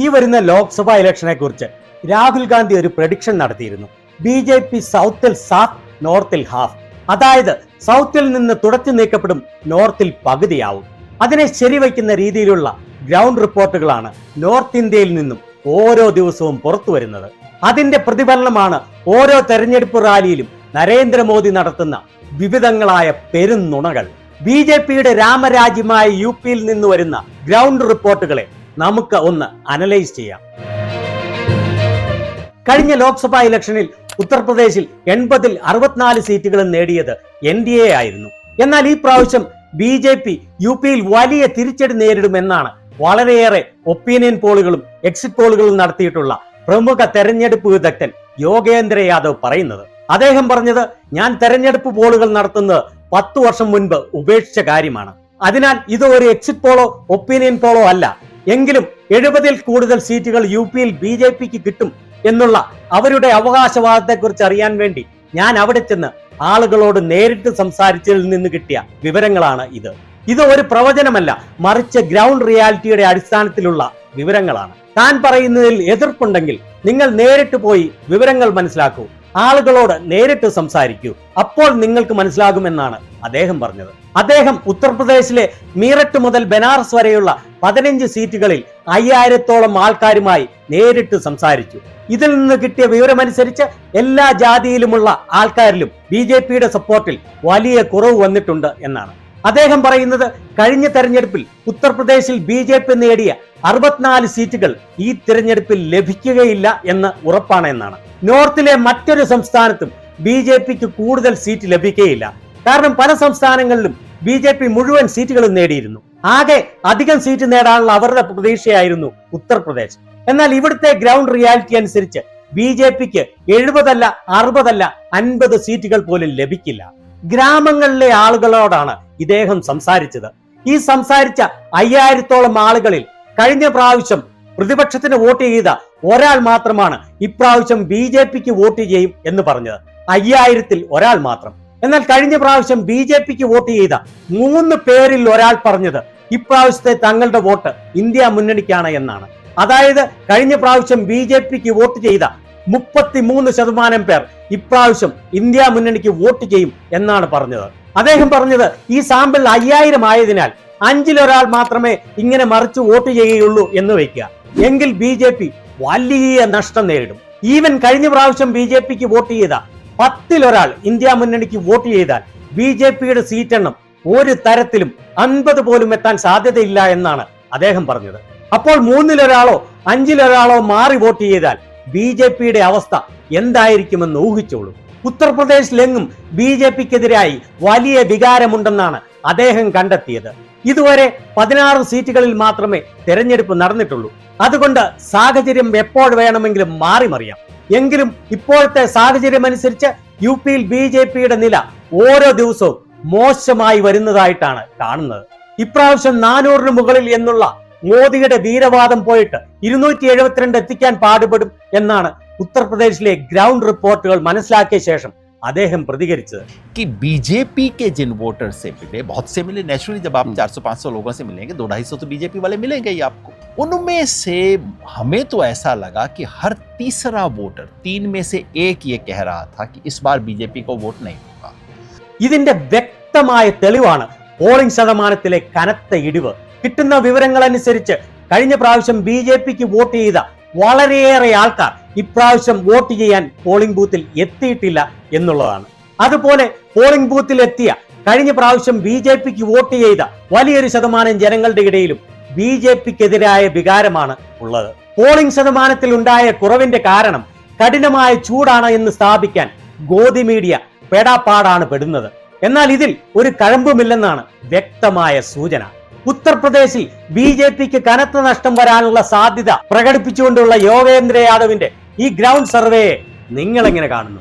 ഈ വരുന്ന ലോക്സഭാ ഇലക്ഷനെ കുറിച്ച് രാഹുൽ ഗാന്ധി ഒരു പ്രഡിക്ഷൻ നടത്തിയിരുന്നു. BJP സൗത്തിൽ ഹാഫ്, നോർത്തിൽ ഹാഫ്. അതായത് സൗത്തിൽ നിന്ന് തുടച്ചു നീക്കപ്പെടും, നോർത്തിൽ പകുതിയാവും. അതിനെ ശരിവയ്ക്കുന്ന രീതിയിലുള്ള ഗ്രൗണ്ട് റിപ്പോർട്ടുകളാണ് നോർത്ത് ഇന്ത്യയിൽ നിന്നും ഓരോ ദിവസവും പുറത്തു വരുന്നത്. അതിന്റെ പ്രതിഫലനമാണ് ഓരോ തെരഞ്ഞെടുപ്പ് റാലിയിലും നരേന്ദ്രമോദി നടത്തുന്ന വിവിധങ്ങളായ പെരുന്നുണകൾ. BJPയുടെ രാമരാജ്യമായ UPയിൽ നിന്ന് വരുന്ന ഗ്രൗണ്ട് റിപ്പോർട്ടുകളെ നമുക്ക് ഒന്ന് അനലൈസ് ചെയ്യാം. കഴിഞ്ഞ ലോക്സഭാ ഇലക്ഷനിൽ ഉത്തർപ്രദേശിൽ 80-ൽ 64 സീറ്റുകളും നേടിയത് NDA ആയിരുന്നു. എന്നാൽ ഈ പ്രാവശ്യം BJP UPയിൽ വലിയ തിരിച്ചടി നേരിടുമെന്നാണ് വളരെയേറെ ഒപ്പീനിയൻ പോളുകളും എക്സിറ്റ് പോളുകളും നടത്തിയിട്ടുള്ള പ്രമുഖ തെരഞ്ഞെടുപ്പ് വിദഗ്ധൻ യോഗേന്ദ്ര യാദവ് പറയുന്നത്. അദ്ദേഹം പറഞ്ഞത്, ഞാൻ തെരഞ്ഞെടുപ്പ് പോളുകൾ നടത്തുന്നത് 10 വർഷം മുൻപ് ഉപേക്ഷിച്ച കാര്യമാണ്. അതിനാൽ ഇത് ഒരു എക്സിറ്റ് പോളോ ഒപ്പീനിയൻ പോളോ അല്ല. എങ്കിലും 70-ൽ കൂടുതൽ സീറ്റുകൾ UPയിൽ BJPക്ക് കിട്ടും എന്നുള്ള അവരുടെ അവകാശവാദത്തെക്കുറിച്ച് അറിയാൻ വേണ്ടി ഞാൻ അവിടെ ചെന്ന് ആളുകളോട് നേരിട്ട് സംസാരിച്ചതിൽ നിന്ന് കിട്ടിയ വിവരങ്ങളാണ് ഇത്. ഇത് ഒരു പ്രവചനമല്ല, മറിച്ച് ഗ്രൗണ്ട് റിയാലിറ്റിയുടെ അടിസ്ഥാനത്തിലുള്ള വിവരങ്ങളാണ്. താൻ പറയുന്നതിൽ എതിർപ്പുണ്ടെങ്കിൽ നിങ്ങൾ നേരിട്ട് പോയി വിവരങ്ങൾ മനസ്സിലാക്കൂ, ആളുകളോട് നേരിട്ട് സംസാരിക്കൂ, അപ്പോൾ നിങ്ങൾക്ക് മനസ്സിലാകുമെന്നാണ് അദ്ദേഹം പറഞ്ഞത്. അദ്ദേഹം ഉത്തർപ്രദേശിലെ മീററ്റ് മുതൽ ബനാറസ് വരെയുള്ള 15 സീറ്റുകളിൽ 5000-ഓളം ആൾക്കാരുമായി നേരിട്ട് സംസാരിച്ചു. ഇതിൽ നിന്ന് കിട്ടിയ വിവരമനുസരിച്ച് എല്ലാ ജാതിയിലുമുള്ള ആൾക്കാരിലും BJPയുടെ സപ്പോർട്ടിൽ വലിയ കുറവ് വന്നിട്ടുണ്ട് എന്നാണ് അദ്ദേഹം പറയുന്നത്. കഴിഞ്ഞ തെരഞ്ഞെടുപ്പിൽ ഉത്തർപ്രദേശിൽ BJP നേടിയ 64 സീറ്റുകൾ ഈ തിരഞ്ഞെടുപ്പിൽ ലഭിക്കുകയില്ല എന്ന് ഉറപ്പാണ് എന്നാണ്. നോർത്തിലെ മറ്റൊരു സംസ്ഥാനത്തും BJPക്ക് കൂടുതൽ സീറ്റ് ലഭിക്കുകയില്ല. കാരണം പല സംസ്ഥാനങ്ങളിലും BJP മുഴുവൻ സീറ്റുകളും നേടിയിരുന്നു. ആകെ അധികം സീറ്റ് നേടാനുള്ള അവരുടെ പ്രതീക്ഷയായിരുന്നു ഉത്തർപ്രദേശ്. എന്നാൽ ഇവിടുത്തെ ഗ്രൗണ്ട് റിയാലിറ്റി അനുസരിച്ച് BJPക്ക് 70-അല്ല 60-അല്ല 50 സീറ്റുകൾ പോലും ലഭിക്കില്ല. ഗ്രാമങ്ങളിലെ ആളുകളോടാണ് ഇദ്ദേഹം സംസാരിച്ചത്. ഈ സംസാരിച്ച 5000-ഓളം ആളുകളിൽ കഴിഞ്ഞ പ്രാവശ്യം പ്രതിപക്ഷത്തിന് വോട്ട് ചെയ്ത ഒരാൾ മാത്രമാണ് ഇപ്രാവശ്യം BJPക്ക് വോട്ട് ചെയ്യും എന്ന് പറഞ്ഞത്. 5000-ൽ ഒരാൾ മാത്രം. എന്നാൽ കഴിഞ്ഞ പ്രാവശ്യം BJPക്ക് വോട്ട് ചെയ്ത 3 പേരിൽ ഒരാൾ പറഞ്ഞത് ഇപ്രാവശ്യത്തെ തങ്ങളുടെ വോട്ട് ഇന്ത്യ മുന്നണിക്കാണ് എന്നാണ്. അതായത് കഴിഞ്ഞ പ്രാവശ്യം BJPക്ക് വോട്ട് ചെയ്ത 33% പേർ ഇപ്രാവശ്യം ഇന്ത്യ മുന്നണിക്ക് വോട്ട് ചെയ്യും എന്നാണ് പറഞ്ഞത്. അദ്ദേഹം പറഞ്ഞത് ഈ സാമ്പിൾ 5000 ആയതിനാൽ 5-ൽ ഒരാൾ മാത്രമേ ഇങ്ങനെ മറിച്ച് വോട്ട് ചെയ്യുകയുള്ളൂ എന്ന് വയ്ക്കുക. എങ്കിൽ BJP വലിയ നഷ്ടം നേരിടും. ഈവൻ കഴിഞ്ഞ പ്രാവശ്യം BJPക്ക് വോട്ട് ചെയ്ത 10-ൽ ഒരാൾ ഇന്ത്യ മുന്നണിക്ക് വോട്ട് ചെയ്താൽ BJPയുടെ സീറ്റെണ്ണം ഒരു തരത്തിലും 50 പോലും എത്താൻ സാധ്യതയില്ല എന്നാണ് അദ്ദേഹം പറഞ്ഞത്. അപ്പോൾ 3-ൽ ഒരാളോ 5-ൽ ഒരാളോ മാറി വോട്ട് ചെയ്താൽ BJPയുടെ അവസ്ഥ എന്തായിരിക്കുമെന്ന് ഊഹിച്ചോളൂ. ഉത്തർപ്രദേശിലെങ്ങും BJPക്കെതിരായി വലിയ വികാരമുണ്ടെന്നാണ് അദ്ദേഹം കണ്ടെത്തിയത്. ഇതുവരെ 16 സീറ്റുകളിൽ മാത്രമേ തെരഞ്ഞെടുപ്പ് നടന്നിട്ടുള്ളൂ. അതുകൊണ്ട് സാഹചര്യം എപ്പോൾ വേണമെങ്കിലും മാറി മറിയാം. എങ്കിലും ഇപ്പോഴത്തെ സാഹചര്യം അനുസരിച്ച് UPയിൽ BJPയുടെ നില ഓരോ ദിവസവും മോശമായി വരുന്നതായിട്ടാണ് കാണുന്നത്. ഇപ്രാവശ്യം 400-ന് മുകളിൽ എന്നുള്ള മോദിയുടെ വീരവാദം പോയിട്ട് 272 എത്തിക്കാൻ പാടുപെടും എന്നാണ് ഉത്തർപ്രദേശിലെ ഗ്രൗണ്ട് റിപ്പോർട്ടുകൾ മനസ്സിലാക്കിയ ശേഷം അദ്ദേഹം പ്രതികരിച്ചത്. कि BJP के जिन वोटर से मिले, बहुत से मिले नेचुरली, जब आप 400-500 लोगों से मिलेंगे 200-250 तो BJP वाले मिलेंगे ही आपको. उनमें से हमें तो ऐसा लगा कि हर तीसरा वोटर 3 में से 1 ये कह रहा था कि इस बार BJP को वोट नहीं होगा. ഇതിന്റെ വ്യക്തമായ തെളിവാണ് പോളിംഗ് ശതമാനത്തിലെ കനത്ത ഇടിവ്. കിട്ടുന്ന വിവരങ്ങൾ അനുസരിച്ച് കഴിഞ്ഞ പ്രാവശ്യം BJPക്ക് വോട്ട് ചെയ്ത വളരെയേറെ ആൾക്കാർ ഇപ്രാവശ്യം വോട്ട് ചെയ്യാൻ പോളിംഗ് ബൂത്തിൽ എത്തിയിട്ടില്ല എന്നുള്ളതാണ്. അതുപോലെ പോളിംഗ് ബൂത്തിൽ എത്തിയ കഴിഞ്ഞ പ്രാവശ്യം BJPക്ക് വോട്ട് ചെയ്ത വലിയൊരു ശതമാനം ജനങ്ങളുടെ ഇടയിലും BJPക്കെതിരായ വികാരമാണ് ഉള്ളത്. പോളിംഗ് ശതമാനത്തിൽ ഉണ്ടായ കുറവിന്റെ കാരണം കഠിനമായ ചൂടാണ് എന്ന് സ്ഥാപിക്കാൻ ഗോദി മീഡിയ പെടാപ്പാടാണ് പെടുന്നത്. എന്നാൽ ഇതിൽ ഒരു കഴമ്പുമില്ലെന്നാണ് വ്യക്തമായ സൂചന. ഉത്തർപ്രദേശിൽ BJPക്ക് കനത്ത നഷ്ടം വരാനുള്ള സാധ്യത പ്രകടിപ്പിച്ചുകൊണ്ടുള്ള യോഗേന്ദ്ര യാദവിന്റെ ഈ ഗ്രൗണ്ട് സർവേയെ നിങ്ങൾ എങ്ങനെ കാണുന്നു?